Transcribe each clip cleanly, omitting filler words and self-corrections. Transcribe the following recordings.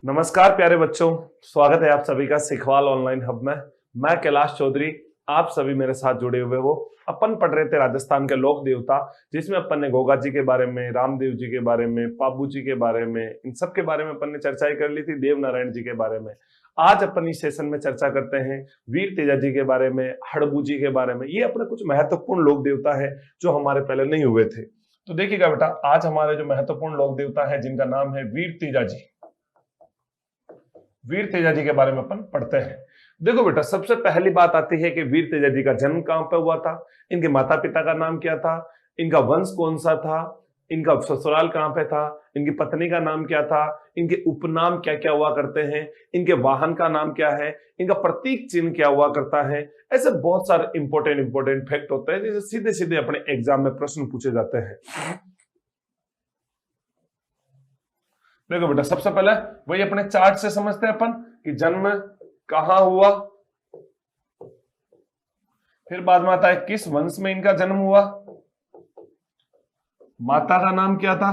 नमस्कार प्यारे बच्चों, स्वागत है आप सभी का सिखवाल ऑनलाइन हब में। मैं कैलाश चौधरी, आप सभी मेरे साथ जुड़े हुए हो। अपन पढ़ रहे थे राजस्थान के लोक देवता, जिसमें अपन ने गोगा जी के बारे में, रामदेव जी के बारे में, पाबू जी के बारे में, इन सब के बारे में अपन ने चर्चाएं कर ली थी। देव नारायण जी के बारे में आज अपन इस सेशन में चर्चा करते हैं वीर तेजा जी के बारे में, हड़बू जी के बारे में। ये अपने कुछ महत्वपूर्ण लोक देवता है जो हमारे पहले नहीं हुए थे। तो देखिएगा बेटा, आज हमारे जो महत्वपूर्ण लोक देवता है जिनका नाम है वीर तेजा जी। वीर तेजा जी के बारे में अपन पढ़ते हैं। देखो बेटा, सबसे पहली बात आती है कि वीर तेजा जी का जन्म कहां पर हुआ था, इनके माता पिता का नाम क्या था, इनका वंश कौन सा था, इनका ससुराल कहां पे था, इनकी पत्नी का नाम क्या था, इनके उपनाम क्या क्या हुआ करते हैं, इनके वाहन का नाम क्या है, इनका प्रतीक चिन्ह क्या हुआ करता है। ऐसे बहुत सारे इंपॉर्टेंट फैक्ट होते हैं जिसे सीधे सीधे अपने एग्जाम में प्रश्न पूछे जाते हैं। देखो बेटा, सबसे पहले वही अपने चार्ट से समझते हैं अपन कि जन्म कहां हुआ, फिर बाद में आता है किस वंश में इनका जन्म हुआ, माता का नाम क्या था,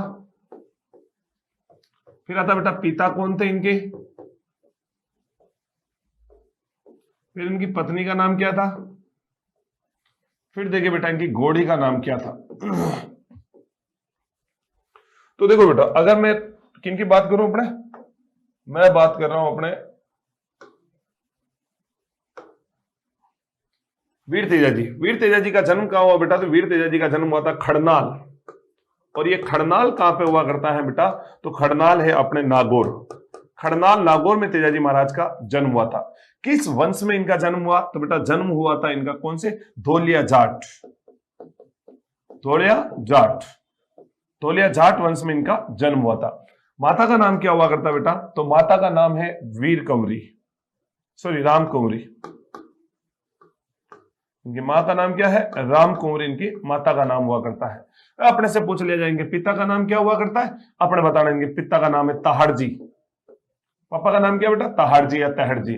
फिर आता बेटा पिता कौन थे इनके, फिर इनकी पत्नी का नाम क्या था, फिर देखिए बेटा इनकी घोड़ी का नाम क्या था। तो देखो बेटा, अगर मैं किनकी बात करूं अपने, मैं बात कर रहा हूं अपने वीर तेजा जी। वीर तेजा जी का जन्म कहां हुआ बेटा? तो वीर तेजा जी का जन्म हुआ था खड़नाल। और ये खड़नाल कहां पे हुआ करता है बेटा? तो खड़नाल है अपने नागौर। खड़नाल नागौर में तेजा जी महाराज का जन्म हुआ था। किस वंश में इनका जन्म हुआ? तो बेटा जन्म हुआ था इनका कौन से? धोलिया जाट। धोलिया जाट, धोलिया जाट वंश में इनका जन्म हुआ था। माता का नाम क्या हुआ करता बेटा? तो माता का नाम है वीर कंवरी, सॉरी राम कंवरी। इनकी मां का नाम क्या है? राम कुंवरी इनकी माता का नाम हुआ करता है। अपने से पूछ लिया जाएंगे पिता का नाम क्या हुआ करता है, अपने बताना इनके पिता का नाम है तहाड़ जी। पापा का नाम क्या बेटा? तहाड़ जी या तहड़ जी।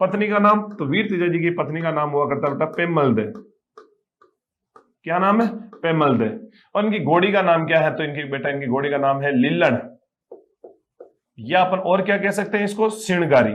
पत्नी का नाम? तो वीर तेजा जी की पत्नी का नाम हुआ करता बेटा पेमल दे। क्या नाम है? पेमल दे। और इनकी घोड़ी का नाम क्या है? तो इनकी बेटा इनकी घोड़ी का नाम है लिल्लण, या अपन और क्या कह सकते हैं इसको? सिणगारी।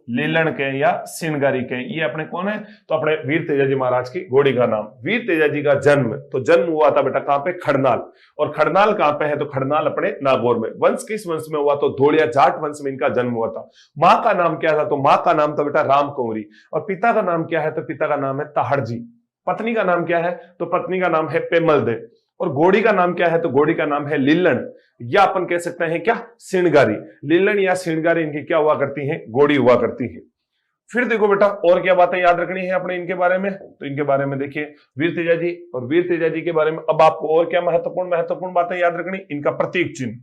लीलन के या सिणगारी के, ये अपने कौन है? तो अपने वीर तेजा जी महाराज की घोड़ी का नाम। वीर तेजा जी का जन्म, तो जन्म हुआ था बेटा कहां पे? खड़नाल। और खड़नाल कहां पे है? तो खड़नाल अपने नागौर में। वंश किस वंश में हुआ? तो धोलिया जाट वंश में इनका जन्म हुआ था। मां का नाम क्या था? तो मां का नाम था बेटा राम कुंवरी। और पिता का नाम क्या है? तो पिता का नाम है तहाड़ जी। पत्नी का नाम क्या है? तो पत्नी का नाम है पेमल दे। और घोड़ी का नाम क्या है? तो घोड़ी का नाम है लिल्लण, या अपन कह सकते हैं क्या? सिणगारी। लिल्लण या सिणगारी इनकी क्या हुआ करती है? घोड़ी हुआ करती है। फिर देखो बेटा, और क्या बातें याद रखनी है अपने इनके बारे में? तो इनके बारे में देखिए, वीर तेजा जी और वीर तेजा जी के बारे में अब आपको और क्या महत्वपूर्ण बातें याद रखनी? इनका प्रतीक चिन्ह।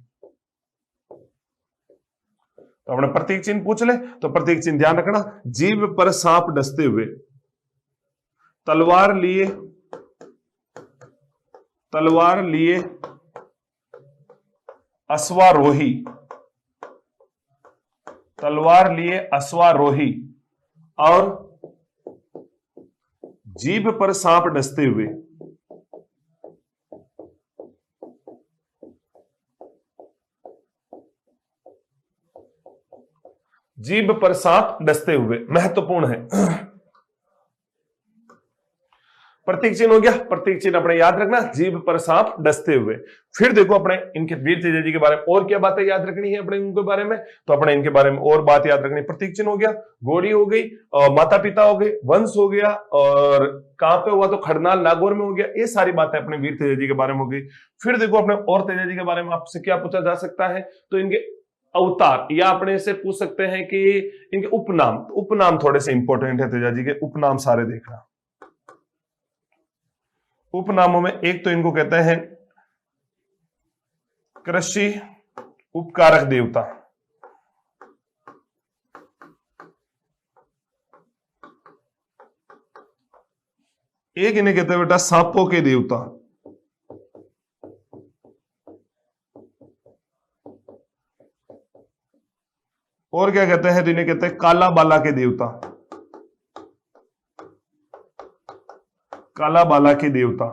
तो अपने प्रतीक चिन्ह पूछ ले, तो प्रतीक चिन्ह ध्यान रखना। जीभ पर सांप डसते हुए, तलवार लिए, तलवार लिए अश्वारोही, तलवार लिए अश्वारोही, और जीभ पर सांप डसते हुए। जीभ पर सांप डसते हुए महत्वपूर्ण है। प्रतीक चिन्ह हो गया, प्रतीक चिन्ह अपने याद रखना, जीभ पर सांप डसते हुए। फिर देखो अपने इनके वीर तेजा जी के बारे में और क्या बातें याद रखनी है अपने इनके बारे में? तो अपने इनके बारे में और बात याद रखनी, प्रतीक चिन्ह हो गया, घोड़ी हो गई, माता पिता हो गए, वंश हो गया, और कहां पे हुआ? तो खड़नाल नागौर में हो गया। ये सारी बातें अपने वीर तेजा जी के बारे में हो गई। फिर देखो अपने और तेजा जी के बारे में आपसे क्या पूछा जा सकता है? तो इनके अवतार, या अपने से पूछ सकते हैं कि इनके उपनाम। उपनाम थोड़े से इंपॉर्टेंट है तेजा जी के, उपनाम सारे देखना। उपनामों में एक तो इनको कहते हैं कृषि उपकारक देवता, एक इन्हें कहते हैं बेटा सांपों के देवता, और क्या कहते हैं? तो इन्हें कहते हैं काला बाला के देवता, काला बाला के देवता।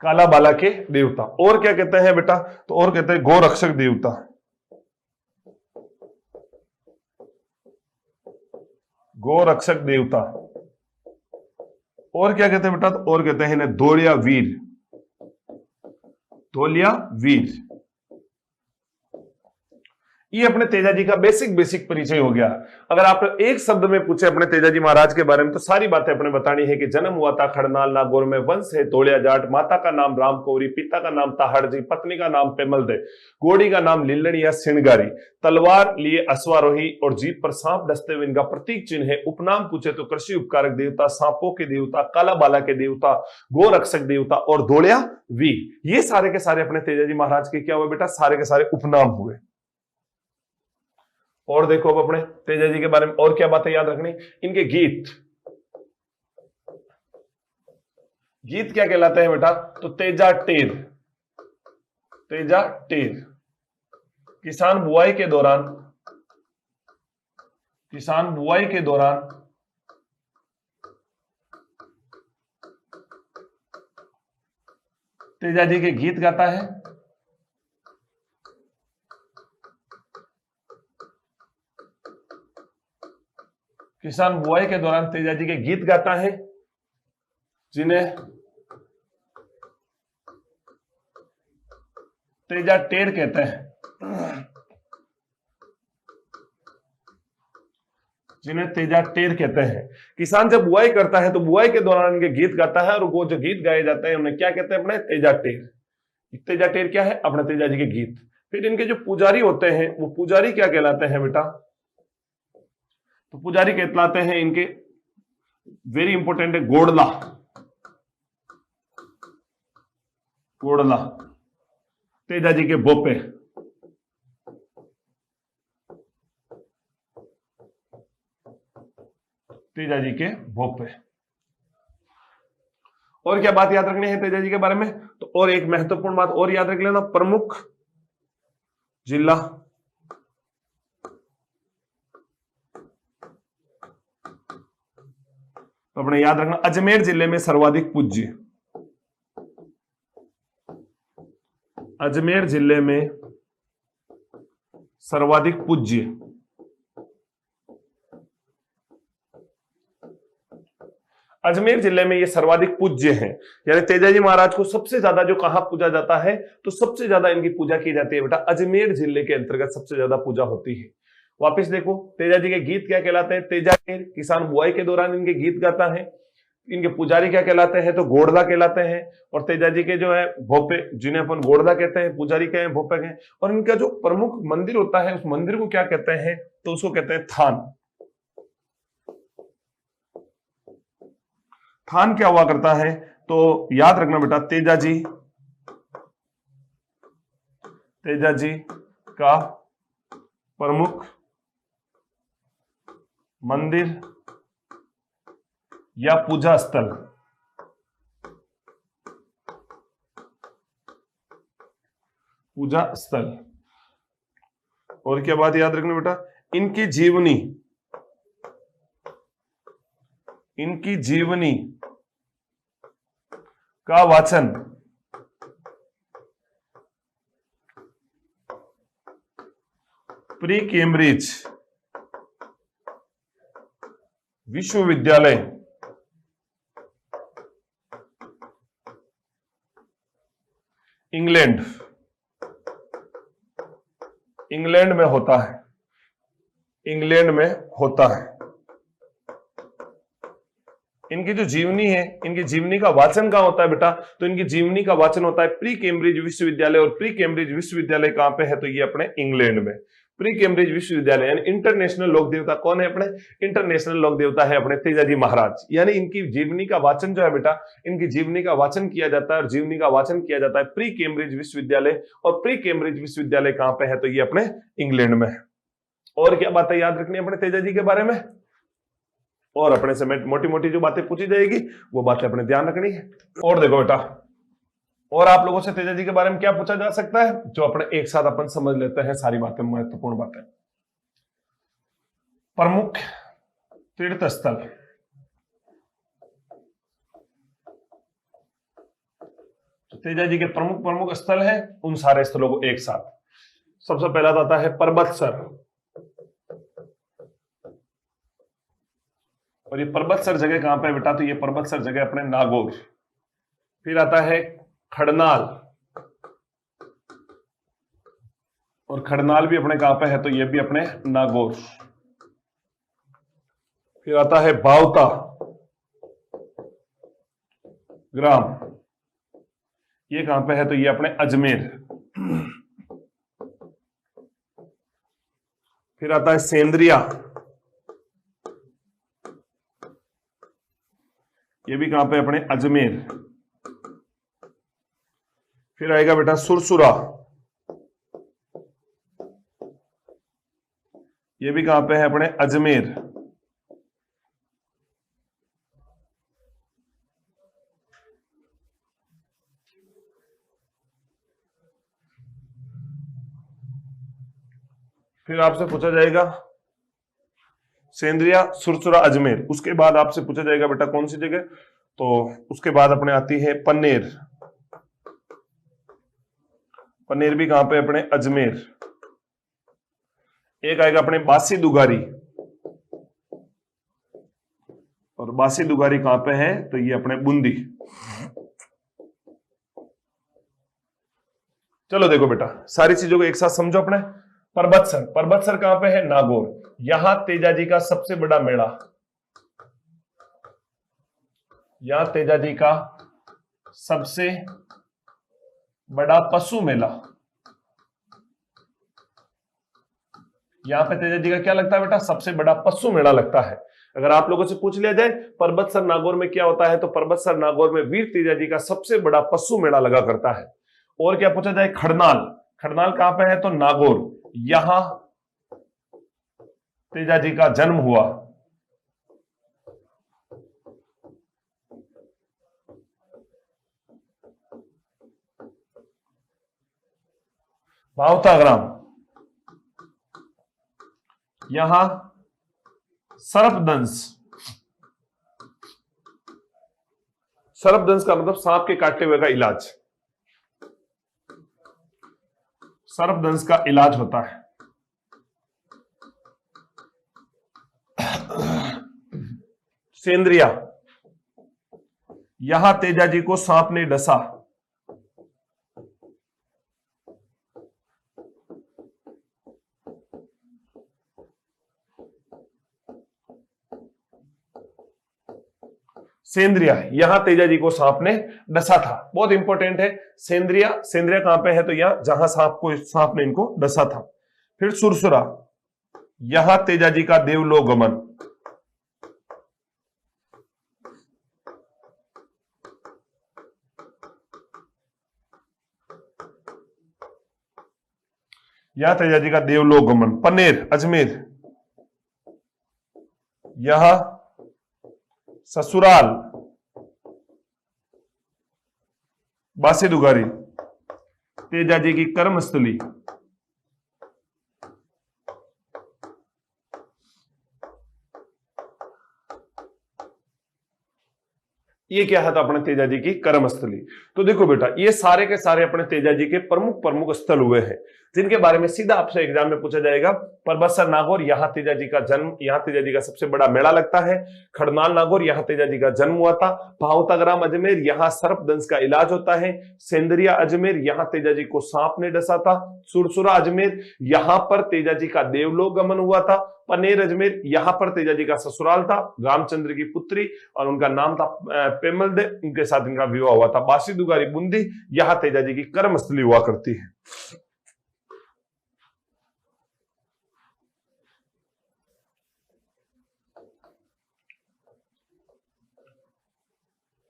काला बाला के देवता। और क्या कहते हैं बेटा, तो और कहते हैं गोरक्षक देवता, गोरक्षक देवता। और क्या कहते हैं बेटा, तो और कहते हैं इन्हें धोलिया वीर, धोलिया वीर। ये अपने तेजाजी का बेसिक परिचय हो गया। अगर आप एक शब्द में पूछे अपने तेजाजी महाराज के बारे में तो सारी बातें अपने बतानी है कि जन्म हुआ था खड़नाल नागौर में, वंश है धोलिया जाट, माता का नाम राम कौरी, पिता का नाम ताहड़ जी, पत्नी का नाम पेमल दे, घोड़ी का नाम लिल्लणी या सिणगारी, तलवार लिए अश्वारोही और जीप पर सांप डसते हुए इनका प्रतीक चिन्ह है। उपनाम पूछे तो कृषि उपकारक देवता, सांपों के देवता, काला बाला के देवता, गोरक्षक देवता और धोलिया वीर। ये सारे के सारे अपने तेजाजी महाराज के क्या हुए बेटा, सारे के सारे उपनाम हुए। और देखो अब अपने तेजाजी के बारे में और क्या बातें याद रखनी, इनके गीत, गीत क्या कहलाते हैं बेटा, तो तेजा टेर, तेजा टेर। किसान बुआई के दौरान, किसान बुआई के दौरान तेजाजी के गीत गाता है। किसान बुआई के दौरान तेजाजी के गीत गाता है, जिन्हें तेजा टेर कहते हैं, जिन्हें तेजा टेर कहते हैं। किसान जब बुआई करता है तो बुआई के दौरान इनके गीत गाता है, और वो जो गीत गाए जाते हैं उन्हें क्या कहते हैं, अपने तेजा टेर। तेजा टेर क्या है, अपने तेजाजी के गीत। फिर इनके जो पुजारी होते हैं वो पुजारी क्या कहलाते हैं बेटा, तो पुजारी कहलाते हैं इनके, वेरी इंपॉर्टेंट है, गोड़ला, गोड़ला। तेजाजी के भोपे, तेजाजी के भोपे। और क्या बात याद रखनी है तेजाजी के बारे में, तो और एक महत्वपूर्ण बात और याद रख लेना, प्रमुख जिला, तो अपने याद रखना अजमेर जिले में सर्वाधिक पूज्य, अजमेर जिले में सर्वाधिक पूज्य। अजमेर जिले में ये सर्वाधिक पूज्य हैं, यानी तेजाजी महाराज को सबसे ज्यादा जो कहां पूजा जाता है, तो सबसे ज्यादा इनकी पूजा की जाती है बेटा अजमेर जिले के अंतर्गत सबसे ज्यादा पूजा होती है। वापिस देखो तेजाजी के गीत क्या कहलाते हैं, तेजा टेर, किसान बुआई के दौरान इनके गीत गाता है। इनके पुजारी क्या कहलाते हैं, तो गोड़दा कहलाते हैं। और तेजाजी के जो है भोपे, जिन्हें अपन गोड़दा कहते हैं, पुजारी कहे हैं, भोपे कहें। और इनका जो प्रमुख मंदिर होता है उस मंदिर को क्या कहते हैं, तो उसको कहते हैं थान। थान क्या हुआ करता है, तो याद रखना बेटा तेजाजी, तेजाजी का प्रमुख मंदिर या पूजा स्थल, पूजा स्थल। और क्या बात याद रखना बेटा, इनकी जीवनी, इनकी जीवनी का वाचन प्री कैम्ब्रिज विश्वविद्यालय, इंग्लैंड, इंग्लैंड में होता है, इंग्लैंड में होता है। इनकी जो जीवनी है, इनकी जीवनी का वाचन कहां होता है बेटा, तो इनकी जीवनी का वाचन होता है प्री कैम्ब्रिज विश्वविद्यालय। और प्री कैम्ब्रिज विश्वविद्यालय कहां पे है, तो ये अपने इंग्लैंड में। प्री कैम्ब्रिज विश्वविद्यालय यानी इंटरनेशनल लोक देवता कौन है, अपने इंटरनेशनल लोक देवता है अपने तेजाजी महाराज। यानी इनकी जीवनी का वाचन जो है बेटा, इनकी जीवनी का वाचन किया जाता है, और जीवनी का वाचन किया जाता है प्री कैम्ब्रिज विश्वविद्यालय। और प्री कैम्ब्रिज विश्वविद्यालय कहां पे है, तो ये अपने इंग्लैंड में है। और क्या बातें याद रखनी है अपने तेजाजी के बारे में, और अपने से मोटी मोटी जो बातें पूछी जाएगी वो बातें अपने ध्यान रखनी है। और देखो बेटा, और आप लोगों से तेजाजी के बारे में क्या पूछा जा सकता है, जो अपने एक साथ अपन समझ लेते हैं सारी बातें, महत्वपूर्ण बातें। प्रमुख तीर्थ स्थल, तेजा जी के प्रमुख प्रमुख स्थल हैं, उन सारे स्थलों को एक साथ। सबसे पहला आता है पर्वतसर, और ये पर्वतसर जगह कहां पे बेटा? तो ये पर्वतसर जगह अपने नागौर। फिर आता है खड़नाल, और खड़नाल भी अपने कहां पे है? तो ये भी अपने नागौर। फिर आता है बावता ग्राम, ये कहां पे है? तो ये अपने अजमेर। फिर आता है सेंद्रिया, ये भी कहां पे? अपने अजमेर। फिर आएगा बेटा सुरसुरा, ये भी कहां पे है? अपने अजमेर। फिर आपसे पूछा जाएगा सेंद्रिया, सुरसुरा, अजमेर। उसके बाद आपसे पूछा जाएगा बेटा कौन सी जगह? तो उसके बाद अपने आती है पन्नेर। पन्नेर भी कहां पे? अपने अजमेर। एक आएगा अपने बासी दुगारी, और बासी दुगारी कहां पे है? तो ये अपने बूंदी। चलो देखो बेटा, सारी चीजों को एक साथ समझो अपने। पर्वतसर, पर्वतसर कहां पे है? नागौर। यहां तेजाजी का सबसे बड़ा मेला, यहां तेजाजी का सबसे बड़ा पशु मेला। यहां पे तेजाजी का क्या लगता है बेटा? सबसे बड़ा पशु मेला लगता है। अगर आप लोगों से पूछ लिया जाए पर्वतसर नागौर में क्या होता है, तो पर्वतसर नागौर में वीर तेजाजी का सबसे बड़ा पशु मेला लगा करता है। और क्या पूछा जाए? खड़नाल, खड़नाल कहां पे है? तो नागौर। यहां तेजाजी का जन्म हुआ। भावताग्राम, यहां सर्पदंश, सर्पदंश का मतलब सांप के काटते हुए का इलाज, सर्पदंश का इलाज होता है। सेंद्रिया, यहां तेजाजी को सांप ने डसा। सेंद्रिया, यहां तेजाजी को सांप ने डसा था। बहुत इंपॉर्टेंट है सेंद्रिया। सेंद्रिया कहां पे है? तो यहां जहां सांप ने इनको डसा था। फिर सुरसुरा, यहां तेजाजी का देवलोगमन। यहां तेजाजी का देवलोगमन। पन्नेर, अजमेर, यहां ससुराल, बासी दुगारी, तेजाजी की कर्मस्थली। ये क्या है? तो अपने तेजाजी की कर्मस्थली। तो देखो बेटा, ये सारे के सारे अपने तेजाजी के प्रमुख प्रमुख स्थल हुए हैं, जिनके बारे में सीधा आपसे एग्जाम में पूछा जाएगा। पर्वतसर नागौर, यहां तेजाजी का जन्म, यहां तेजाजी का सबसे बड़ा मेला लगता है। खड़नाल नागौर, यहां तेजाजी का जन्म हुआ था। भावताग्राम अजमेर, यहां सर्पदंश का इलाज होता है। सेंद्रिया अजमेर, यहां तेजाजी को सांप ने डसा था। सुरसुरा अजमेर, यहां पर तेजाजी का देवलोकगमन हुआ था। पनेर अजमेर, यहां पर तेजाजी का ससुराल था, रामचंद्र की पुत्री, और उनका नाम था पेमल दे, उनके साथ इनका विवाह हुआ था। बासी दुगारी बूंदी, यहां तेजाजी की कर्मस्थली हुआ करती है।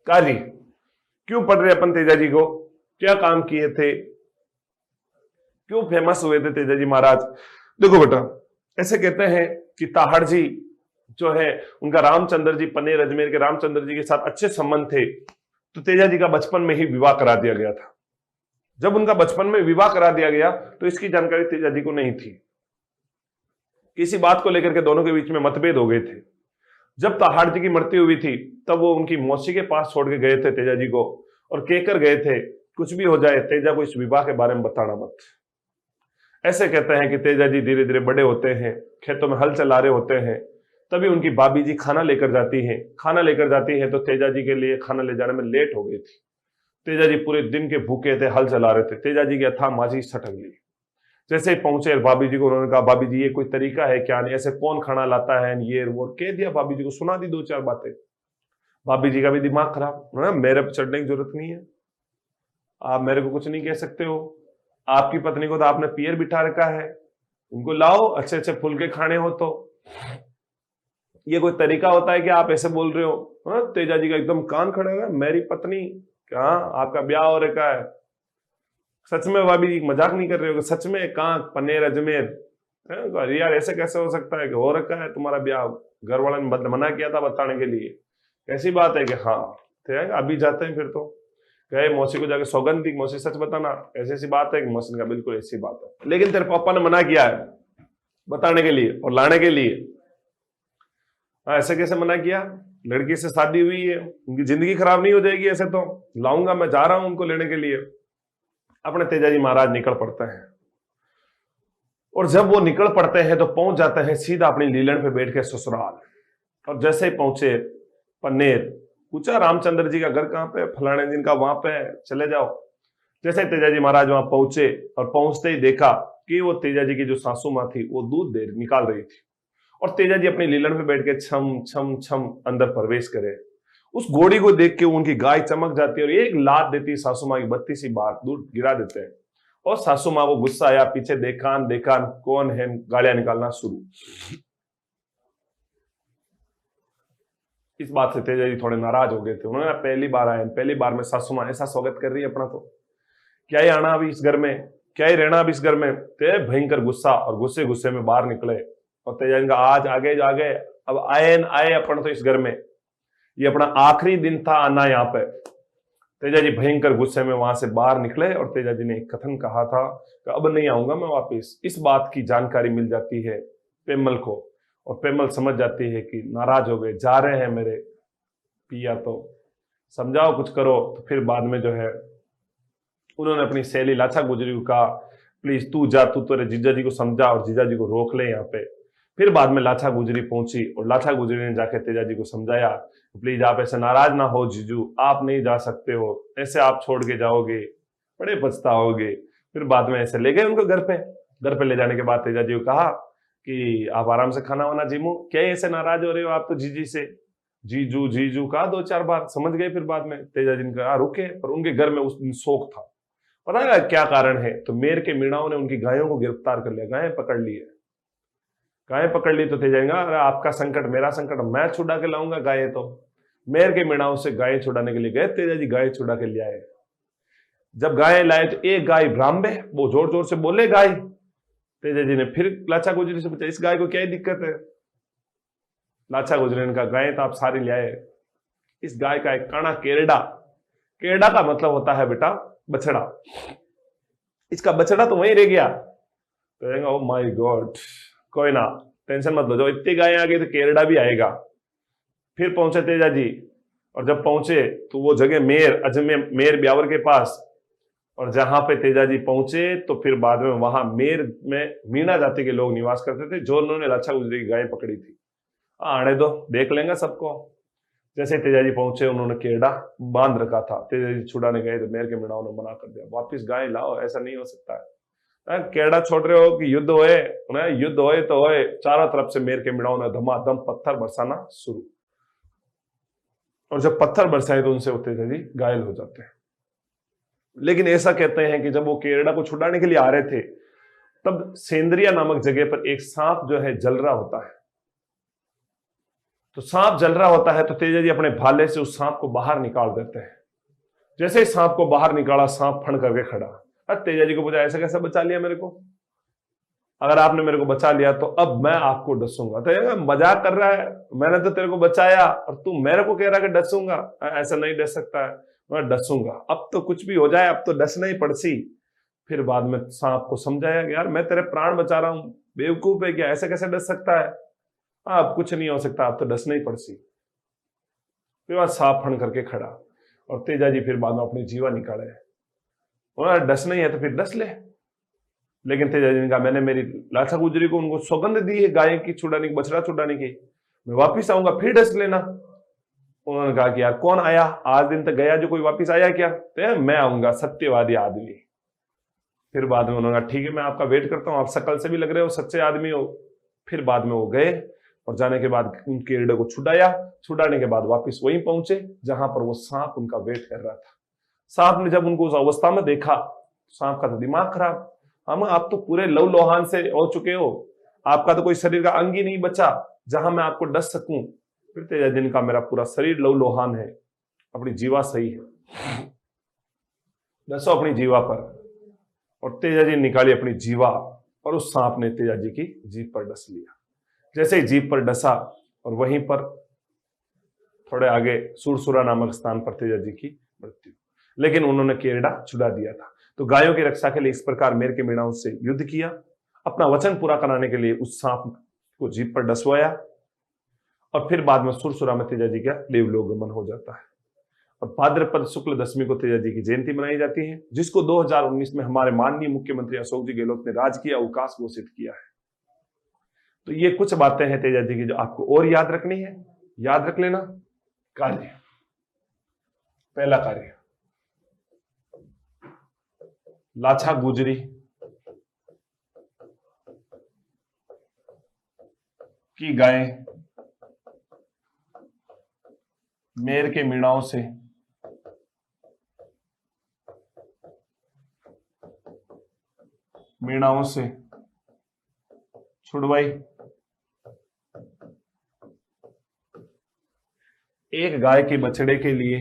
कार्य, क्यों पढ़ रहे अपन तेजाजी को? क्या काम किए थे? क्यों फेमस हुए थे तेजाजी महाराज? देखो बेटा, ऐसे कहते हैं कि ताहड़ जी जो है उनका रामचंद्र जी, पनेर अजमेर के रामचंद्र जी के साथ अच्छे संबंध थे, तो तेजाजी का बचपन में ही विवाह करा दिया गया था। जब उनका बचपन में विवाह करा दिया गया तो इसकी जानकारी तेजाजी को नहीं थी। किसी बात को लेकर के दोनों के बीच में मतभेद हो गए थे। जब ताहाड़ जी की मृत्यु हुई थी तब वो उनकी मौसी के पास छोड़ के गए थे तेजाजी को, और कहकर गए थे कुछ भी हो जाए तेजा को इस विवाह के बारे में बताना मत। ऐसे कहते हैं कि तेजा जी धीरे धीरे बड़े होते हैं, खेतों में हल चला रहे होते हैं, तभी उनकी भाभी जी खाना लेकर जाती हैं। खाना लेकर जाती है तो तेजा जी के लिए खाना ले जाने में लेट हो गई थी। तेजा जी पूरे दिन के भूखे थे, हल चला रहे थे। तेजा जी की अथाह माझी छटक ली। जैसे ही पहुंचे भाभी जी को, उन्होंने कहा भाभी जी ये कोई तरीका है क्या, नहीं ऐसे कौन खाना लाता है, ये वो कह दिया भाभी जी को, सुना दी दो चार बातें। भाभी जी का भी दिमाग खराब, मेरे पर चढ़ने की जरूरत नहीं है, आप मेरे को कुछ नहीं कह सकते हो, आपकी पत्नी को तो आपने पियर बिठा रखा है, उनको लाओ, अच्छे अच्छे फुलके खाने हो तो। ये कोई तरीका होता है कि आप ऐसे बोल रहे हो? तेजा जी का एकदम कान खड़ा है, मेरी पत्नी क्या, आपका ब्याह हो रखा है? सच में भाभी जी मजाक नहीं कर रहे हो? सच में? कहाँ पनेर अजमेर? अरे यार ऐसे कैसे हो सकता है कि हो रखा है तुम्हारा ब्याह, घर वालों ने मना किया था बताने के लिए, कैसी बात है? कि हाँ अभी जाते हैं। फिर तो गए, मौसी को जाके सौगंध दी, मौसी सच बताना, ऐसी ऐसी बात है? कि मौसी ने कहा बिल्कुल ऐसी बात है, लेकिन तेरे पापा ने मना किया है बताने के लिए और लाने के लिए। ऐसे कैसे मना किया? लड़की से शादी हुई है, उनकी जिंदगी खराब नहीं हो जाएगी ऐसे तो लाऊंगा, मैं जा रहा हूं उनको लेने के लिए। अपने तेजाजी महाराज निकल पड़ते हैं, और जब वो निकल पड़ते हैं तो पहुंच जाते हैं सीधा अपनी लीलन पे बैठ के ससुराल। और जैसे ही पहुंचे पन्नेर, पूछा रामचंद्र जी का घर कहाँ पे? फलाने दिन का, वहां पे चले जाओ। जैसे तेजाजी महाराज वहां पहुंचे और पहुंचते ही देखा कि वो तेजाजी की जो सासू माँ थी वो दूध दे निकाल रही थी, और तेजाजी अपनी लीलन पे बैठ के छम छम छम अंदर प्रवेश करे। उस घोड़ी को देख के उनकी गाय चमक जाती है और एक लात देती सासू माँ की 32 बार दूध गिरा देते हैं। और सासू माँ को गुस्सा आया, पीछे देखान देखान कौन है, गालियां निकालना शुरू। इस बात से तेजाजी थोड़े नाराज हो गए थे। उन्होंने पहली बार आए, पहली बार में सासू माँ ऐसा स्वागत कर रही है अपना, तो क्या ही आना अभी इस घर में, क्या ही रहना अभी इस घर में। ते भयंकर गुस्सा, और गुस्से गुस्से में बाहर निकले। और तेजाजी का आज आगे जागे, अब आए न आए अपन तो इस घर में, ये अपना आखिरी दिन था आना यहाँ पे। तेजाजी भयंकर गुस्से में वहां से बाहर निकले, और तेजाजी ने एक कथन कहा था कि अब नहीं आऊंगा मैं वापिस। इस बात की जानकारी मिल जाती है पेमल को, और पेमल समझ जाती है कि नाराज हो गए, जा रहे हैं मेरे पिया, तो समझाओ कुछ करो। तो फिर बाद में जो है उन्होंने अपनी सहेली लाछा गुजरी को कहा प्लीज तू जा, तू तेरे जीजा जी को समझा और जीजा जी को रोक ले यहाँ पे। फिर बाद में लाछा गुजरी पहुंची, और लाछा गुजरी ने जाके तेजाजी को समझाया प्लीज आप ऐसे नाराज ना हो जीजू, आप नहीं जा सकते हो, ऐसे आप छोड़ के जाओगे बड़े पछताओगे। फिर बाद में ऐसे ले गए उनको घर पे। घर पे ले जाने के बाद तेजाजी को कहा कि आप आराम से खाना वाना जीमू, क्या ऐसे नाराज हो रहे हो आप तो जीजी से? जीजू जीजू कहा 2-4 बार, समझ गए। फिर बाद में तेजाजी ने कहा रुके, पर उनके घर में उस दिन शोक था। पता है क्या कारण है? तो मेर के मीणाओं ने उनकी गायों को गिरफ्तार कर लिया, गायें पकड़ ली है। गायें पकड़ ली तो तेजाजी, अरे आपका संकट मेरा संकट, मैं छुड़ा के लाऊंगा गायें। तो मेर के मीणाओं से गायें छुड़ाने के लिए गए तेजाजी, गायें छुड़ा के ले आए। जब गायें लाए तो एक गाय ब्राह्मण, वो जोर जोर से बोले गाय। तेजाजी ने फिर लाछा गुजरी से पूछा इस गाय को क्या दिक्कत है? लाछा गुजरी ने कहा गायें तो आप सारी ले आए, इस गाय का एक काना केरडा, केरडा का मतलब होता है बेटा बछड़ा, इसका बछड़ा तो वहीं रह गया। तो ओ माय गॉड, कोई ना टेंशन मत लो, जो इतनी गायें आ गई तो केरडा भी आएगा। फिर पहुंचे तेजाजी, और जब पहुंचे तो वो जगह मेर अजमेर, मेर ब्यावर के पास, और जहां पे तेजाजी पहुंचे तो फिर बाद में वहां मेर में मीणा जाति के लोग निवास करते थे, जो उन्होंने लाछा गुजरी की गाय पकड़ी थी। आने दो, देख लेंगे सबको। जैसे तेजाजी पहुंचे उन्होंने केरडा बांध रखा था, तेजाजी छुड़ाने गए तो मेर के मीणाओं ने मना कर दिया, वापिस गाय लाओ, ऐसा नहीं हो सकता है। केरडा छोड़ रहे हो कि युद्ध होए? युद्ध होए तो होए। चारों तरफ से मेर के मीणाओं ने धमाधम पत्थर बरसाना शुरू, और जब पत्थर बरसाए तो उनसे तेजाजी घायल हो जाते हैं। लेकिन ऐसा कहते हैं कि जब वो केरडा को छुड़ाने के लिए आ रहे थे तब सेंद्रिया नामक जगह पर एक सांप जो है जल रहा होता है। तो सांप जल रहा होता है तो तेजाजी अपने भाले से उस सांप को बाहर निकाल देते हैं। जैसे ही सांप को बाहर निकाला, सांप फण करके खड़ा। अब तेजाजी को पूछा ऐसा कैसे बचा लिया मेरे को? अगर आपने मेरे को बचा लिया तो अब मैं आपको डसूंगा। तो मजाक कर रहा है, मैंने तो तेरे को बचाया और तू मेरे को कह रहा है कि डसूंगा? ऐसा नहीं डस सकता है, मैं डसूंगा। अब तो कुछ भी हो जाए, अब तो डसना ही पड़सी। फिर बाद में सांप को समझाया कि यार मैं तेरे प्राण बचा रहा हूं, बेवकूफ है क्या, ऐसे कैसे डस सकता है? अब कुछ नहीं हो सकता, अब तो डसना ही पड़सी। फिर वहां सांप फण करके खड़ा, और तेजाजी फिर बाद में अपनी जीवा निकाले। उन्होंने डस नहीं है तो फिर डस ले। लेकिन तेजाजी ने कहा मैंने मेरी लाछा गुजरी को उनको सौगंध दी है गाय की छुड़ाने की, बछड़ा छुड़ाने की, मैं वापिस आऊंगा फिर डस लेना। उन्होंने कहा कि यार कौन आया, आज दिन तक गया जो कोई वापिस आया क्या? तो मैं आऊंगा, सत्यवादी आदमी। फिर बाद में उन्होंने कहा ठीक है मैं आपका वेट करता हूं, आप शकल से भी लग रहे हो सच्चे आदमी हो। फिर बाद में वो गए और जाने के बाद उनके एड़े को छुड़ाया, छुड़ाने के बाद वापिस वहीं पहुंचे जहां पर वो सांप उनका वेट कर रहा था। सांप ने जब उनको उस अवस्था में देखा, सांप का तो दिमाग खराब, हम आप तो पूरे लव लोहान से हो चुके हो, आपका तो कोई शरीर का अंग ही नहीं बचा जहां मैं आपको डस सकूं। फिर तेजाजी ने कहा मेरा पूरा शरीर लव लोहान है, अपनी जीवा सही है, डसो अपनी जीवा पर। और तेजाजी ने निकाली अपनी जीवा और उस सांप ने तेजाजी की जीभ पर डस लिया। जैसे ही जीभ पर डसा और वहीं पर थोड़े आगे सुरसुरा नामक स्थान पर तेजाजी की मृत्यु। लेकिन उन्होंने केरड़ा छुड़ा दिया था। तो गायों की रक्षा के लिए इस प्रकार मेर के मीणाओं से युद्ध किया, अपना वचन पूरा कराने के लिए उस सांप को जीभ पर डसवाया और फिर बाद में सुरसुरा में तेजाजी का देवलोकगमन हो जाता है। और भाद्रपद शुक्ल दशमी को तेजाजी की जयंती मनाई जाती है, जिसको 2019 में हमारे माननीय मुख्यमंत्री अशोक जी गहलोत ने राजकीय अवकाश घोषित किया है। तो ये कुछ बातें हैं तेजाजी की जो आपको और याद रखनी है। याद रख लेना। कार्य, पहला कार्य, लाछा गुजरी की गाय मेर के मीणाओं से छुड़वाई। एक गाय के बछड़े के लिए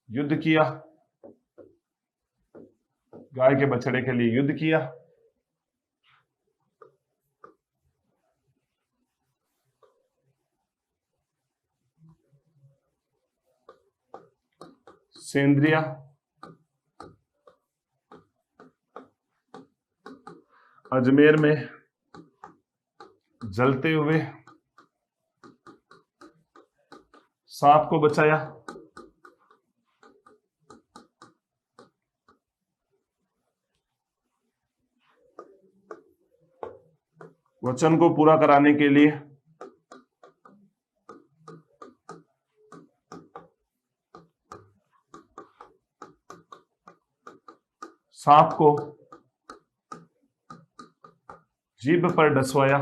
युद्ध किया, गाय के बछड़े के लिए युद्ध किया। सेंद्रिया अजमेर में जलते हुए सांप को बचाया। वचन को पूरा कराने के लिए सांप को जीभ पर डसवाया।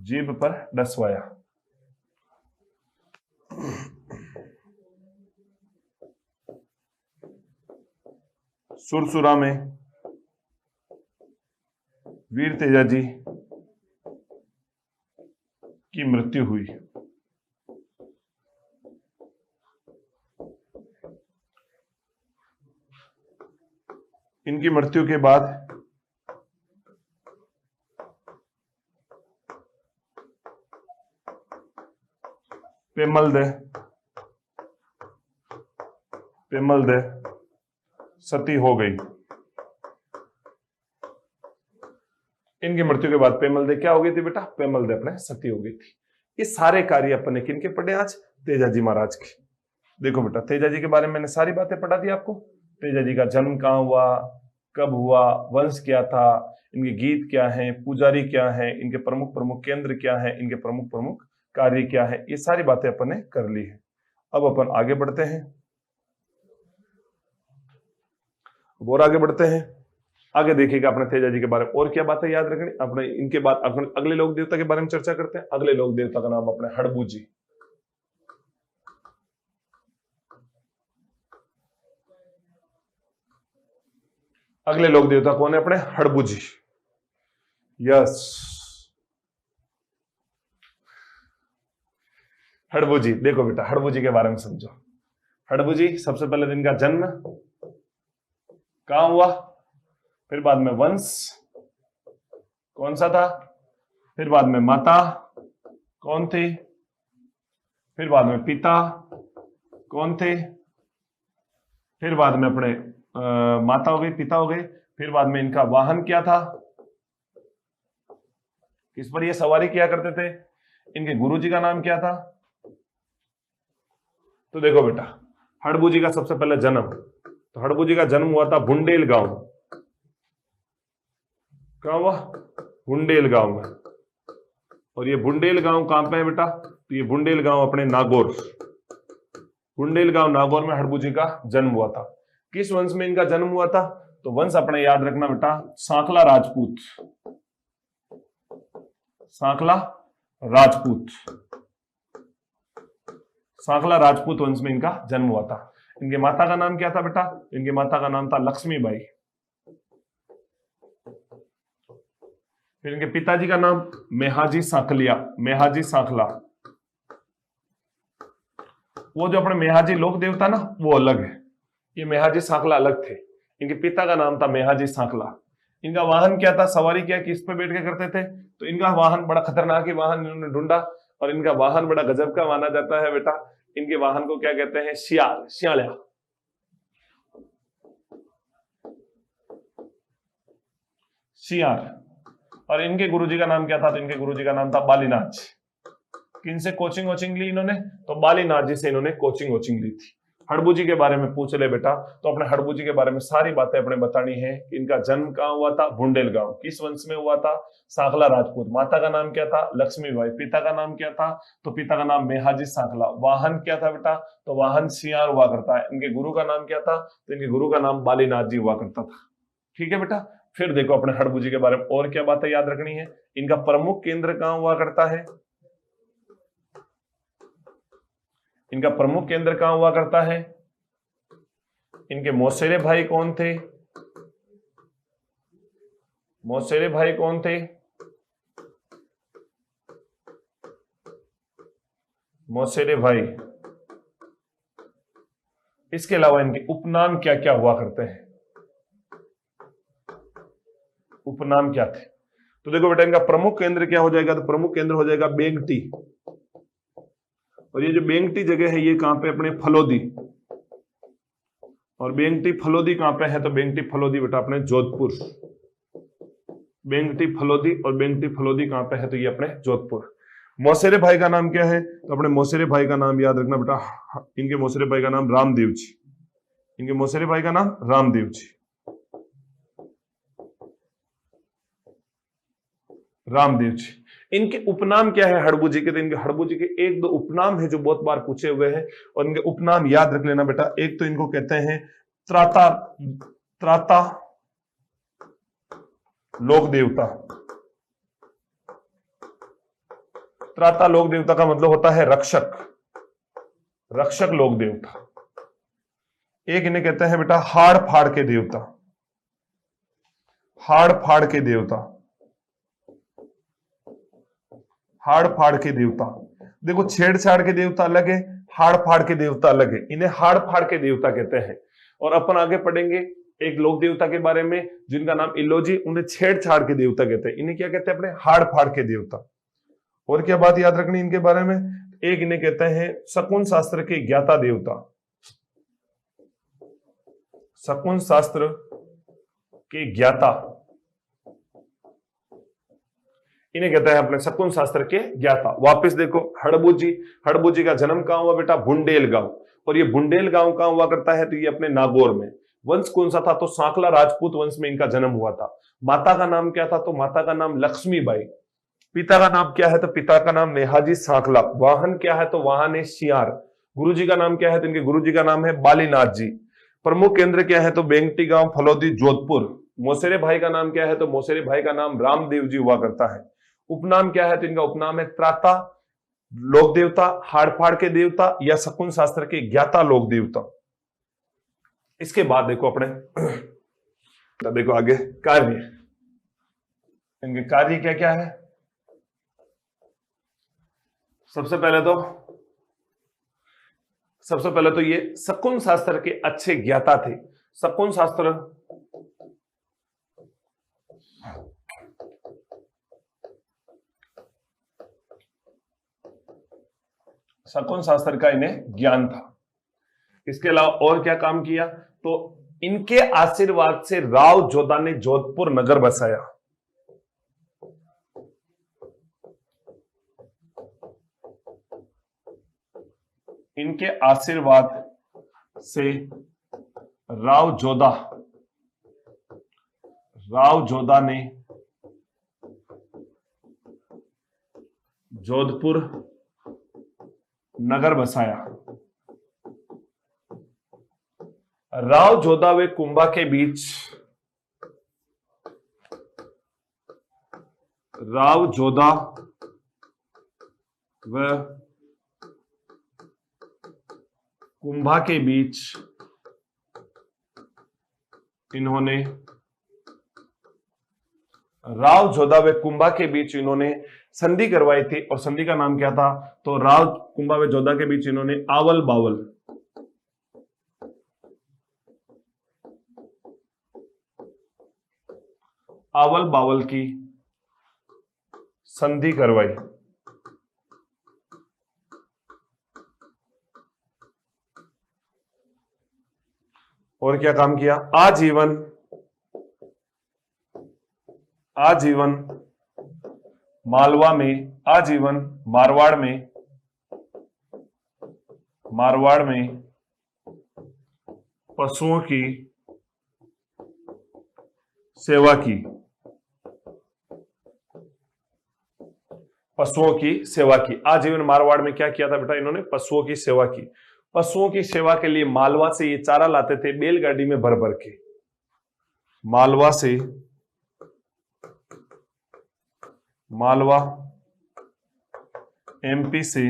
जीभ पर डसवाया। सुरसुरा में वीर तेजाजी की मृत्यु हुई। इनकी मृत्यु के बाद पेमल दे सती हो गई। इनकी मृत्यु के बाद पेमल दे क्या हो गई थी बेटा? पेमल दे अपने सती हो गई थी। ये सारे कार्य अपने किन के पढ़े आज? तेजाजी महाराज के। देखो बेटा, तेजाजी के बारे में मैंने सारी बातें पढ़ा दी आपको। तेजाजी का जन्म कहाँ हुआ, कब हुआ, वंश क्या था, इनके गीत क्या हैं, पुजारी क्या है, इनके प्रमुख प्रमुख केंद्र क्या है, इनके प्रमुख प्रमुख कार्य क्या है, ये सारी बातें अपन ने कर ली है। अब अपन आगे बढ़ते हैं और आगे बढ़ते हैं। आगे देखिएगा अपने तेजाजी के बारे में और क्या बातें याद रखनी अपने। इनके बाद अपने अगले लोक देवता के बारे में चर्चा करते हैं। अगले लोक देवता का नाम अपने हड़बू जी। अगले लोक देवता कौन है अपने? हड़बू जी। यस, हड़बू जी। देखो बेटा, हड़बू जी के बारे में समझो। हड़बू जी सबसे पहले दिन का जन्म कहां हुआ, फिर बाद में वंश कौन सा था, फिर बाद में माता कौन थे, फिर बाद में पिता कौन थे, फिर बाद में अपने माता हो गई, पिता हो गए, फिर बाद में इनका वाहन क्या था, किस पर ये सवारी किया करते थे, इनके गुरुजी का नाम क्या था। तो देखो बेटा, हड़बू जी का सबसे पहले जन्म, तो हड़बू जी का जन्म हुआ था बुंडेल गांव। कहां हुआ? बुंडेल गांव में। और ये बुंडेल गांव कहां पे है बेटा? तो ये बुंडेल गांव अपने नागौर, बुंडेल गांव नागौर में हड़बू जी का जन्म हुआ था। किस वंश में इनका जन्म हुआ था? तो वंश अपने याद रखना बेटा, सांकला राजपूत, सांकला राजपूत, सांकला राजपूत वंश में इनका जन्म हुआ था। इनके माता का नाम क्या था बेटा? इनकी माता का नाम था लक्ष्मीबाई। फिर इनके पिताजी का नाम मेहाजी सांकलिया, मेहाजी सांकला। वो जो अपने मेहाजी लोक देवता ना, वो अलग है, ये मेहाजी सांकला अलग थे। इनके पिता का नाम था मेहाजी सांकला। इनका वाहन क्या था, सवारी क्या किस पे बैठ के करते थे? तो इनका वाहन बड़ा खतरनाक ही वाहन इन्होंने ढूंढा, और इनका वाहन बड़ा गजब का माना जाता है बेटा। इनके वाहन को क्या कहते हैं? शियाल, शियालिया। शियार। और इनके गुरुजी का नाम क्या था? तो इनके गुरुजी का नाम था बालीनाथ। किनसे कोचिंग वोचिंग ली इन्होंने? तो बालीनाथ जी से इन्होंने कोचिंग वोचिंग ली थी। हड़बू जी के बारे में पूछ ले बेटा, तो अपने हड़बू जी के बारे में सारी बातें अपने बतानी है। इनका जन्म कहां हुआ था? बुंडेल गांव। किस वंश में हुआ था? सांकला राजपूत। माता का नाम क्या था? लक्ष्मीबाई। पिता का नाम क्या था? तो पिता का नाम मेहाजी सांकला। वाहन क्या था बेटा? तो वाहन सियार हुआ करता है। इनके गुरु का नाम क्या था? तो इनके गुरु का नाम बालीनाथ जी हुआ करता था। ठीक है बेटा। फिर देखो अपने हड़बू जी के बारे में और क्या बातें याद रखनी है। इनका प्रमुख केंद्र कहां हुआ करता है? इनका प्रमुख केंद्र कहां हुआ करता है? इनके मौसेरे भाई कौन थे? मौसेरे भाई कौन थे? मौसेरे भाई। इसके अलावा इनके उपनाम क्या क्या हुआ करते हैं? उपनाम क्या थे? तो देखो बेटा, इनका प्रमुख केंद्र क्या हो जाएगा? तो प्रमुख केंद्र हो जाएगा बेंगटी। और ये जो बेंगटी जगह है, ये कहां पे? अपने फलोदी। और बेंगटी फलोदी कहां पे है? तो बेंगटी फलोदी बेटा अपने जोधपुर। बेंगटी फलोदी और बेंगटी फलोदी कहां पे है? तो ये अपने जोधपुर। मौसेरे भाई का नाम क्या है? तो अपने मौसेरे भाई का नाम याद रखना बेटा, इनके मौसेरे भाई का नाम रामदेव जी। इनके मौसेरे भाई का नाम रामदेव जी, रामदेव जी। इनके उपनाम क्या है हड़बू जी के? तो इनके हड़बू जी के एक दो उपनाम है जो बहुत बार पूछे हुए हैं, और इनके उपनाम याद रख लेना बेटा। एक तो इनको कहते हैं त्राता, त्राता लोक देवता। त्राता लोक देवता का मतलब होता है रक्षक, रक्षक लोक देवता। एक इन्हें कहते हैं बेटा हाड़ फाड़ के देवता, हाड़ फाड़ के देवता, हाड़ फाड़ के देवता। देखो, छेड़छाड़ के देवता अलग है, हाड़ फाड़ के देवता अलग है। इन्हें हाड़ फाड़ के देवता कहते हैं। और अपन आगे पढ़ेंगे एक लोक देवता के बारे में जिनका नाम इलोजी, उन्हें छेड़छाड़ के देवता कहते हैं। इन्हें क्या कहते हैं? अपने हाड़ फाड़ के देवता। और क्या बात याद रखनी इनके बारे में? एक इन्हें कहते हैं शकुन शास्त्र के ज्ञाता देवता, शकुन शास्त्र के ज्ञाता, इन्हें कहते हैं अपने शकुन शास्त्र के ज्ञाता। वापस देखो हड़बू जी, हड़बू जी का जन्म कहां हुआ बेटा? बुंडेल गांव। और ये बुंडेल गांव कहां हुआ करता है? तो ये अपने नागौर में। वंश कौन सा था? तो सांकला राजपूत वंश में इनका जन्म हुआ था। माता का नाम क्या था? तो माता का नाम लक्ष्मीबाई। पिता का नाम क्या है? तो पिता का नाम मेहाजी सांकला। वाहन क्या है? तो वाहन है सियार। गुरु जी का नाम क्या है? तो इनके गुरु जी का नाम है बालीनाथ जी। प्रमुख केंद्र क्या है? तो बेंगटी गांव, फलोदी, जोधपुर। मौसेरे भाई का नाम क्या है? तो मौसेरे भाई का नाम रामदेव जी हुआ करता है। उपनाम क्या है? तो इनका उपनाम है त्राता लोक देवता, हाड़फाड़ के देवता, या शकुन शास्त्र के ज्ञाता लोक देवता। इसके बाद देखो अपने देखो आगे कार्य, इनके कार्य क्या क्या है। सबसे पहले तो ये शकुन शास्त्र के अच्छे ज्ञाता थे। शकुन शास्त्र, शकुन शास्त्र का इन्हें ज्ञान था। इसके अलावा और क्या काम किया? तो इनके आशीर्वाद से राव जोधा ने जोधपुर नगर बसाया। इनके आशीर्वाद से राव जोधा ने जोधपुर नगर बसाया। राव जोधा व कुंभा के बीच राव जोधा व कुंभा के बीच इन्होंने राव जोधा व कुंभा के बीच इन्होंने संधि करवाई थी, और संधि का नाम क्या था? तो राव कुंभा व जोधा के बीच इन्होंने आवल बावल की संधि करवाई। और क्या काम किया? आजीवन मालवा में, आजीवन मारवाड़ में पशुओं की सेवा की। आजीवन मारवाड़ में क्या किया था बेटा? इन्होंने पशुओं की सेवा की। पशुओं की सेवा के लिए मालवा से ये चारा लाते थे बैलगाड़ी में भर भर के। मालवा एमपी से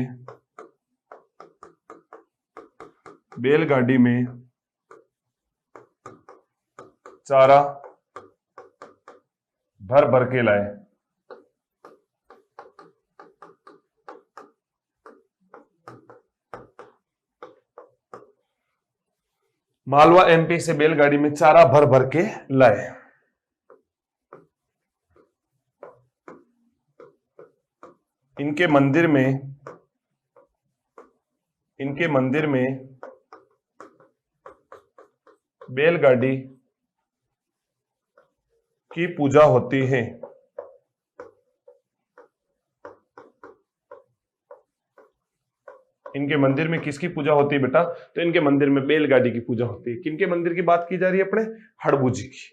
बैलगाड़ी में चारा भर भर के लाए। मालवा एमपी से बैलगाड़ी में चारा भर भर के लाए। इनके मंदिर में बैलगाड़ी की पूजा होती है। इनके मंदिर में किसकी पूजा होती है बेटा? तो इनके मंदिर में बैलगाड़ी की पूजा होती है। किनके मंदिर की बात की जा रही है? अपने हड़बू जी की।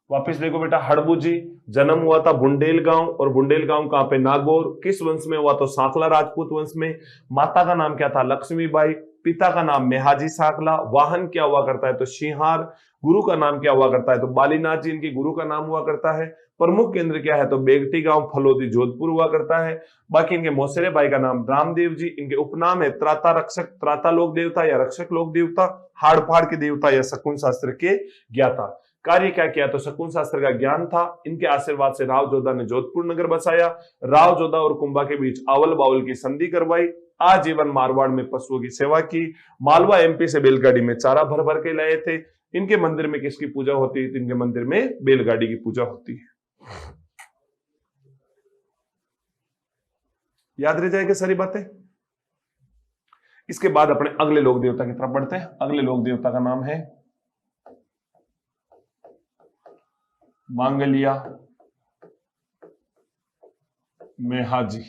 वापिस देखो बेटा, हड़बू जी जन्म हुआ था बुंदेलगांव, और बुंदेलगांव कहां पे? नागौर। किस वंश में हुआ? तो सांकला राजपूत वंश में। माता का नाम क्या था? लक्ष्मीबाई। पिता का नाम मेहाजी सांकला। वाहन क्या हुआ करता है? तो सिंहार। गुरु का नाम क्या हुआ करता है? तो बालीनाथ जी इनके गुरु का नाम हुआ करता है। प्रमुख केंद्र क्या है? तो बेगटी गांव, फलोदी, जोधपुर हुआ करता है। बाकी इनके मौसेरे भाई का नाम रामदेव जी। इनके उपनाम है त्राता रक्षक, त्राता लोक देवता या रक्षक लोक देवता, हाड़ फाड़ के देवता या शकुन शास्त्र के ज्ञाता। कार्य क्या किया? तो शकुन शास्त्र का ज्ञान था। इनके आशीर्वाद से राव जोधा ने जोधपुर नगर बसाया। राव जोधा और कुंभा के बीच आवल बावल की संधि करवाई। आजीवन मारवाड़ में पशुओं की सेवा की। मालवा एमपी से बैलगाड़ी में चारा भर भर के लाए थे। इनके मंदिर में किसकी पूजा होती है? इनके मंदिर में बैलगाड़ी की पूजा होती है। याद रह जाएगी सारी बातें। इसके बाद अपने अगले लोक देवता की तरफ बढ़ते हैं। अगले लोक देवता का नाम है मांगलिया मेहाजी।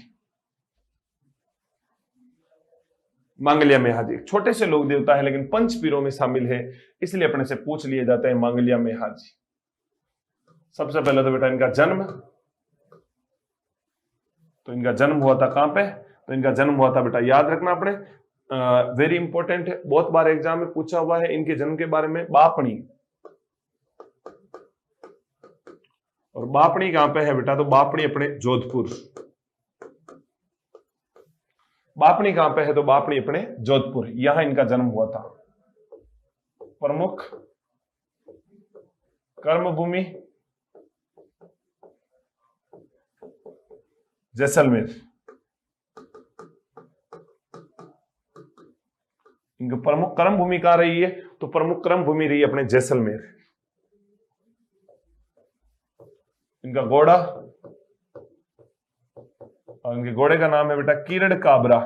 मांगलिया मेहाजी छोटे से लोक देवता है, लेकिन पंच पीरों में शामिल है, इसलिए अपने से पूछ लिए जाते हैं मांगलिया मेहाजी। सबसे पहले तो बेटा इनका जन्म, तो इनका जन्म हुआ था कहां पे? तो इनका जन्म हुआ था बेटा, याद रखना अपने, वेरी इंपॉर्टेंट है, बहुत बार एग्जाम में पूछा हुआ है इनके जन्म के बारे में। बापणी। और बापणी कहां पे है बेटा? तो बापणी अपने जोधपुर। बापणी कहां पे है? तो बापणी अपने जोधपुर, यहां इनका जन्म हुआ था। प्रमुख कर्मभूमि जैसलमेर। इनकी प्रमुख कर्म भूमि कहां रही है? तो प्रमुख कर्म भूमि रही अपने जैसलमेर। इनका घोड़ा, और इनके घोड़े का नाम है बेटा किरण काबरा।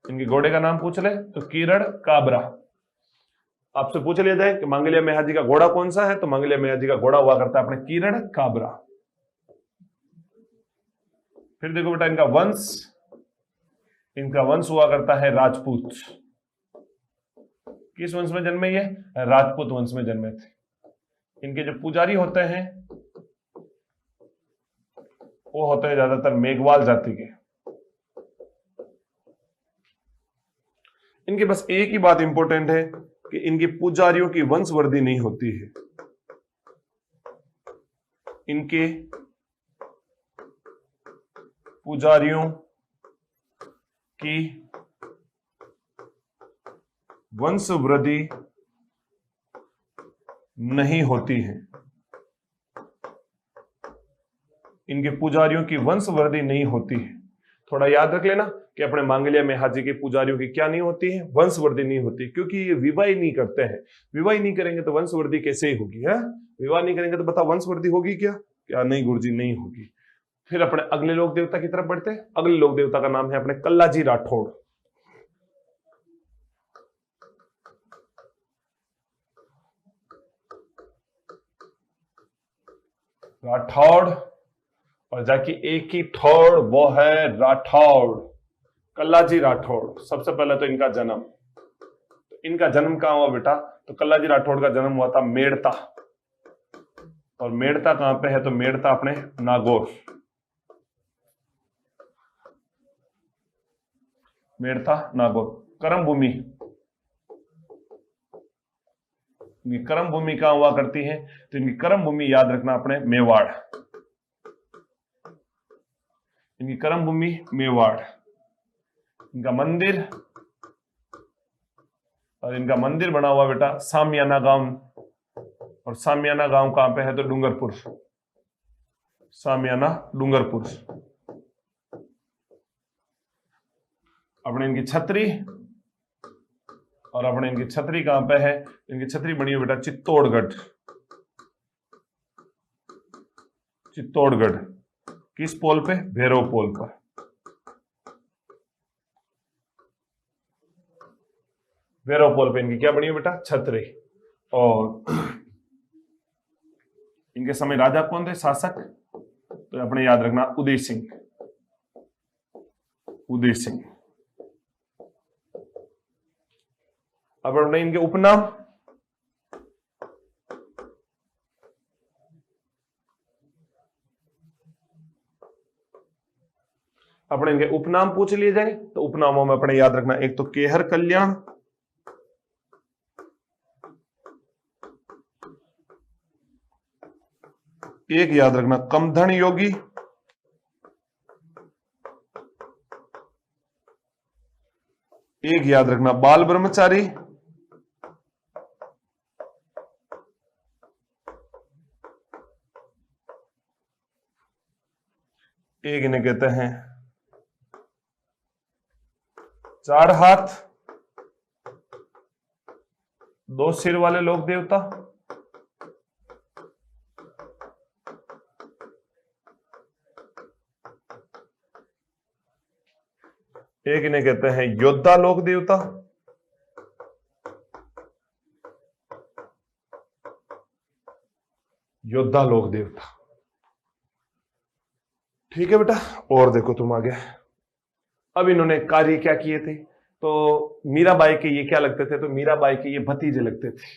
इनके घोड़े का नाम पूछ ले तो किरण काबरा। आपसे पूछ लिया जाए कि मांगलिया मेहाजी का घोड़ा कौन सा है, तो मांगलिया मेहाजी का घोड़ा हुआ करता है अपने किरण काबरा। फिर देखो बेटा इनका वंश हुआ करता है राजपूत। किस वंश में जन्मे ये? राजपूत वंश में जन्मे थे। इनके जो पुजारी होते हैं वो होते हैं ज्यादातर मेघवाल जाति के। इनके बस एक ही बात इंपॉर्टेंट है कि इनके पुजारियों की वंशवृद्धि नहीं होती है। इनके पुजारियों की वंशवृद्धि नहीं होती है। इनके पुजारियों की वंशवृद्धि नहीं होती है। थोड़ा याद रख लेना कि अपने मांगलिया मेहाजी के पुजारियों की क्या नहीं होती है? वंशवृद्धि नहीं होती, क्योंकि ये विवाह ही नहीं करते हैं। विवाह ही नहीं करेंगे तो वंशवृद्धि कैसे ही होगी? है विवाह नहीं करेंगे तो बता वंशवृद्धि होगी क्या? क्या नहीं गुरुजी, नहीं होगी। फिर अपने अगले लोक देवता की तरफ बढ़ते हैं। अगले लोक देवता का नाम है अपने कल्लाजी राठौड़। राठौड़ और जाके एक ही ठौड़, वो है राठौड़, कल्लाजी राठौड़। सबसे पहले तो इनका जन्म कहां हुआ बेटा? तो कल्लाजी राठौड़ का जन्म हुआ था मेड़ता। और मेड़ता कहां पे है? तो मेड़ता अपने नागौर, मेड़ता नागौर। कर्म भूमि, इनकी कर्म भूमि कहां हुआ करती है? तो इनकी कर्म भूमि याद रखना अपने मेवाड़। इनकी कर्म भूमि मेवाड़। इनका मंदिर बना हुआ बेटा सामियाना गांव। और सामियाना गांव कहां पे है? तो डूंगरपुर, सामियाना डूंगरपुर। अपने इनकी छतरी, और अपने इनकी छतरी कहां पे है? इनकी छतरी बनी हुई बेटा चित्तौड़गढ़। चित्तौड़गढ़ किस पोल पे? भैरव पोल पर। भैरव पोल पे इनकी क्या बनी हुई बेटा? छतरी। और इनके समय राजा कौन थे, शासक? तो अपने याद रखना उदय सिंह। उदय सिंह। अब अपने इनके उपनाम, अपने इनके उपनाम पूछ लिए जाए तो उपनामों में अपने याद रखना एक तो केहर कल्याण, एक याद रखना कमधन योगी, एक याद रखना बाल ब्रह्मचारी, एक इन्हें कहते हैं चार हाथ, दो सिर वाले लोक देवता। एक इन्हें कहते हैं योद्धा लोक देवता। योद्धा लोक देवता। ठीक है बेटा। और देखो तुम आगे, अब इन्होंने कार्य क्या किए थे? तो मीराबाई के ये क्या लगते थे? तो मीराबाई के ये भतीजे लगते थे।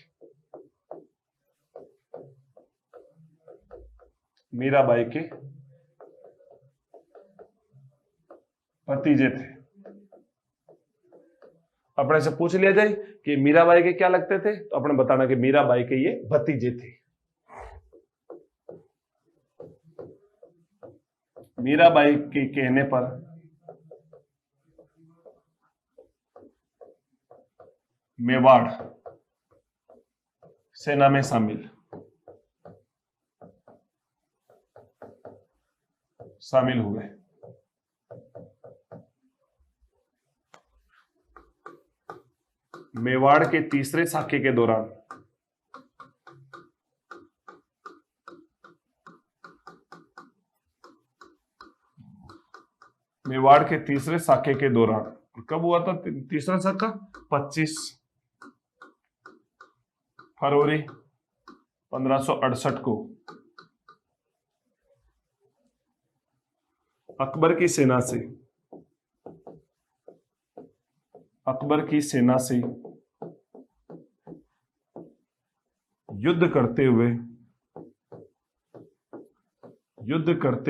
मीराबाई के भतीजे थे। अपने से पूछ लिया जाए कि मीराबाई के क्या लगते थे, तो अपने बताना कि मीराबाई के ये भतीजे थे। मीराबाई के कहने पर मेवाड़ सेना में शामिल हुए। मेवाड़ के तीसरे साके के दौरान मेवाड़ के तीसरे साके के दौरान कब हुआ था तीसरा साका? 25 फरवरी 1568 को अकबर की सेना से युद्ध करते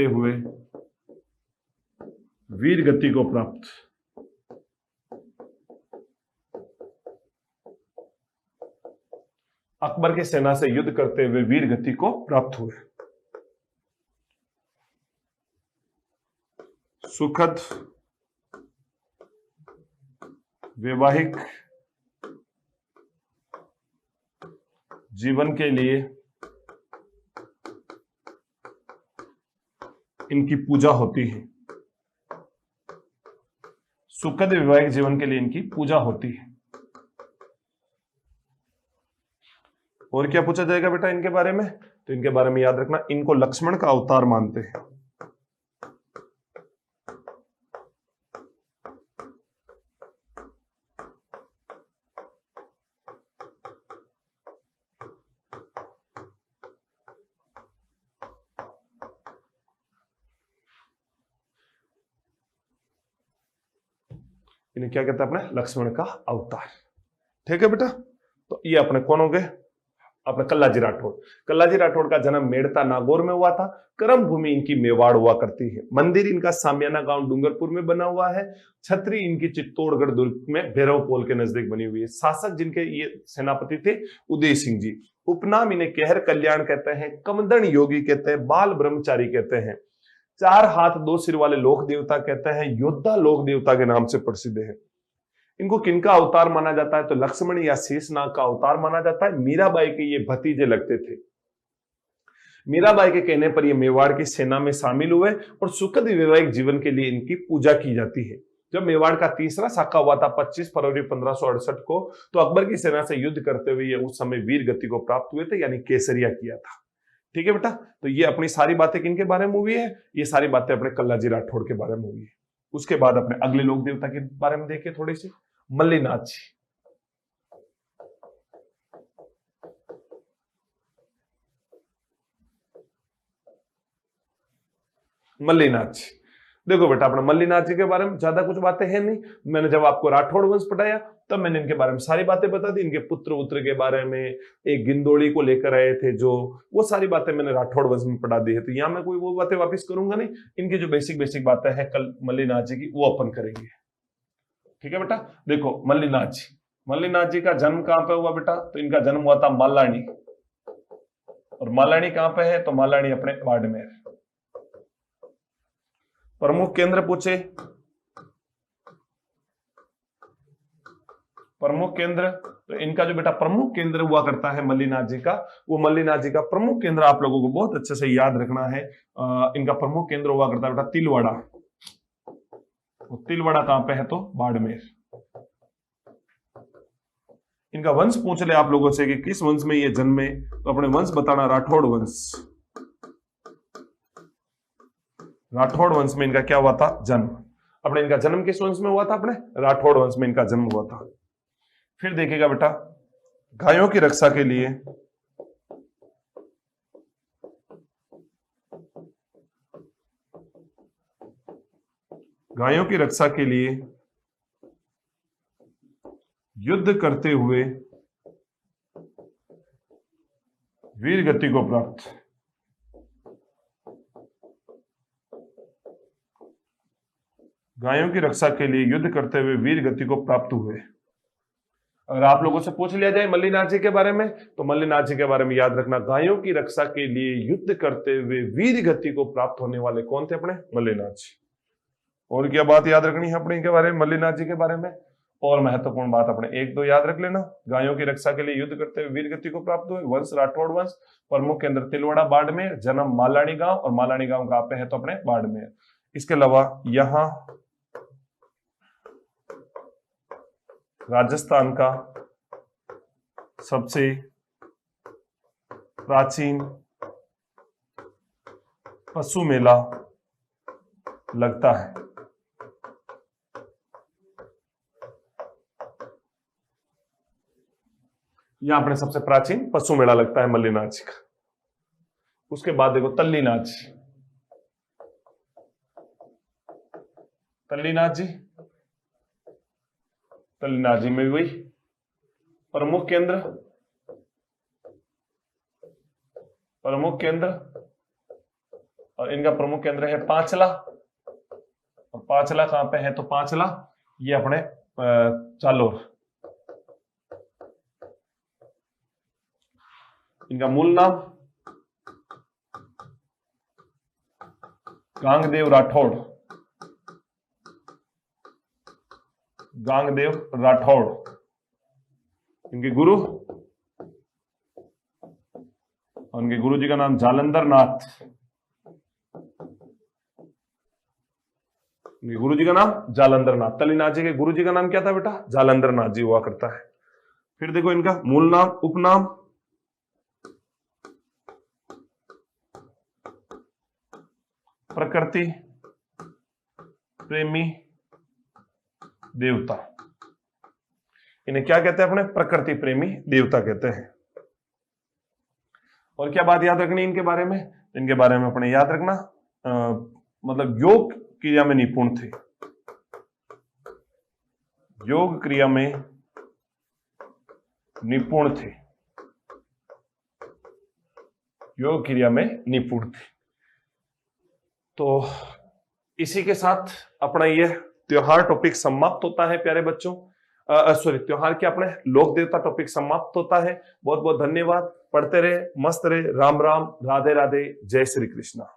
हुए वीर गति को प्राप्त। अकबर की सेना से युद्ध करते हुए वीर गति को प्राप्त हुए। सुखद वैवाहिक जीवन के लिए इनकी पूजा होती है। सुखद वैवाहिक जीवन के लिए इनकी पूजा होती है। और क्या पूछा जाएगा बेटा इनके बारे में? तो इनके बारे में याद रखना, इनको लक्ष्मण का अवतार मानते हैं। इन्हें क्या कहते हैं? अपने लक्ष्मण का अवतार। ठीक है बेटा, तो ये अपने कौन हो गए? अपने कल्लाजी राठौड़। कल्लाजी राठौड़ का जन्म मेड़ता नागौर में हुआ था। कर्म भूमि इनकी मेवाड़ हुआ करती है। मंदिर इनका सामियाना गांव डूंगरपुर में बना हुआ है। छतरी इनकी चित्तौड़गढ़ दुर्ग में भैरव पोल के नजदीक बनी हुई है। शासक जिनके ये सेनापति थे उदय सिंह जी। उपनाम इन्हें कहर कल्याण कहते हैं, कमदन योगी कहते हैं, बाल ब्रह्मचारी कहते हैं, 4 हाथ 2 सिर वाले लोक देवता कहते हैं, योद्धा लोक देवता के नाम से प्रसिद्ध है। इनको किनका अवतार माना जाता है? तो लक्ष्मण या शेषनाग का अवतार माना जाता है। मीराबाई के ये भतीजे लगते थे। मीराबाई के कहने पर ये मेवाड़ की सेना में शामिल हुए और सुखद वैवाहिक जीवन के लिए इनकी पूजा की जाती है। जब मेवाड़ का तीसरा साका हुआ था 25 फरवरी 1568 को, तो अकबर की सेना से युद्ध करते हुए ये उस समय वीर गति को प्राप्त हुए थे, यानी केसरिया किया था। ठीक है बेटा, तो ये अपनी सारी बातें किनके बारे में हुई है? ये सारी बातें अपने कल्लाजी राठौड़ के बारे में हुई है। उसके बाद अपने अगले लोक देवता के बारे में देखिए थोड़ी सी। मल्लीनाथ जी। मल्लीनाथ जी, देखो बेटा अपने मल्लीनाथ जी के बारे में ज्यादा कुछ बातें हैं नहीं। मैंने जब आपको राठौड़ वंश पढ़ाया तब मैंने इनके बारे में सारी बातें बता दी। इनके पुत्र उत्र के बारे में, एक गिंदोड़ी को लेकर आए थे जो, वो सारी बातें मैंने राठौड़ वंश में पढ़ा दी है। तो यहां मैं कोई वो बातें वापस करूंगा नहीं। इनकी जो बेसिक बातें हैं कल मल्लीनाथ जी की, वो अपन करेंगे। ठीक है बेटा, देखो मल्लीनाथ जी का जन्म कहां पे हुआ बेटा? तो इनका जन्म हुआ था मालानी। और मालानी कहां पे है? तो मालानी अपने बाड़मेर। प्रमुख केंद्र पूछे, प्रमुख केंद्र, तो इनका जो बेटा प्रमुख केंद्र हुआ करता है मल्लीनाथ जी का, वो मल्लीनाथ जी का प्रमुख केंद्र आप लोगों को बहुत अच्छे से याद रखना है। इनका प्रमुख केंद्र हुआ करता है बेटा तिलवाड़ा। तिलवाड़ा कहां पे है? तो बाड़मेर। इनका वंश पूछ ले आप लोगों से कि किस वंश में ये जन्मे, तो अपने वंश बताना राठौड़ वंश। राठौड़ वंश में इनका क्या हुआ था? जन्म। अपने इनका जन्म किस वंश में हुआ था? अपने राठौड़ वंश में इनका जन्म हुआ था। फिर देखिएगा बेटा, गायों की रक्षा के लिए युद्ध करते हुए वीर गति को प्राप्त। गायों की रक्षा के लिए युद्ध करते हुए वीर गति को प्राप्त हुए। अगर आप लोगों से पूछ लिया जाए मल्लीनाथ जी के बारे में, तो मल्लीनाथ जी के बारे में याद रखना, गायों की रक्षा के लिए युद्ध करते हुए वीर गति को प्राप्त होने वाले कौन थे? अपने मल्लीनाथ जी। और क्या बात याद रखनी है अपने इनके बारे में, मल्लीनाथ जी के बारे में? और महत्वपूर्ण बात अपने 1-2 याद रख लेना। गायों की रक्षा के लिए युद्ध करते हुए वीर गति को प्राप्त हुए, वंश राठौड़ वंश, प्रमुख केंद्र तिलवाड़ा बाड़मेर, जन्म मालानी गांव, और मालानी गांव कहां पे है? तो अपने बाड़मेर। इसके अलावा यहां राजस्थान का सबसे प्राचीन पशु मेला लगता है। यहां अपने सबसे प्राचीन पशु मेला लगता है मल्लीनाथ जी का। उसके बाद देखो तल्लीनाथ जी, तल्लीनाथ जी, तल्लीनाथ जी में वही प्रमुख केंद्र, प्रमुख केंद्र, और इनका प्रमुख केंद्र है पांचला। और पांचला कहां पे है? तो पांचला ये अपने जालोर। इनका मूल नाम गांगदेव राठौड़, गांगदेव राठौड़। इनके गुरु, और उनके गुरु जी का नाम जालंधर नाथ। गुरु जी का नाम जालंधर नाथ। तल्लीनाथ जी के गुरु जी का नाम क्या था बेटा? जालंधर नाथ जी हुआ करता है। फिर देखो इनका मूल नाम, उपनाम, प्रकृति प्रेमी देवता। इन्हें क्या कहते हैं? अपने प्रकृति प्रेमी देवता कहते हैं। और क्या बात याद रखनी इनके बारे में? इनके बारे में अपने याद रखना मतलब योग क्रिया में निपुण थे, योग क्रिया में निपुण थे, योग क्रिया में निपुण थे। तो इसी के साथ अपना यह त्योहार टॉपिक समाप्त होता है प्यारे बच्चों। सॉरी, त्योहार के अपने लोक देवता टॉपिक समाप्त होता है। बहुत बहुत धन्यवाद। पढ़ते रहे, मस्त रहे। राम राम, राधे राधे, जय श्री कृष्णा।